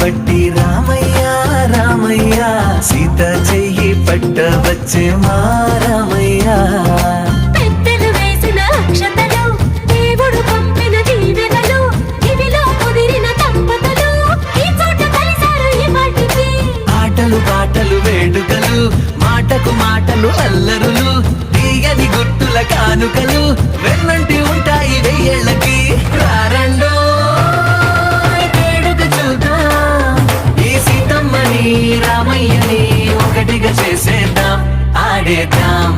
పట్టి రామయ్య రామయ్య సీత చెయ్యి పట్ట వచ్చే మా రామయ్య పెద్దలు వేసిన అక్షతలు దేవుడు పంపిన దీవెనలు ఇవిలో కుదిరిన దంపతులు ఈ చోట కలిసారు ఈ పాటికి ఆటలు పాటలు వేడుకలు మాటకు మాటలు అల్లరులు తీయని గుర్తుల కానుకలు వెన్నంటి ఉంటాయి వెయ్యేళ్ళకి రారండో వేడుక చూద్దాం ఈ సీతమ్మని రామయ్యని ఒకటిగా చేసేద్దాం ఆడేద్దాం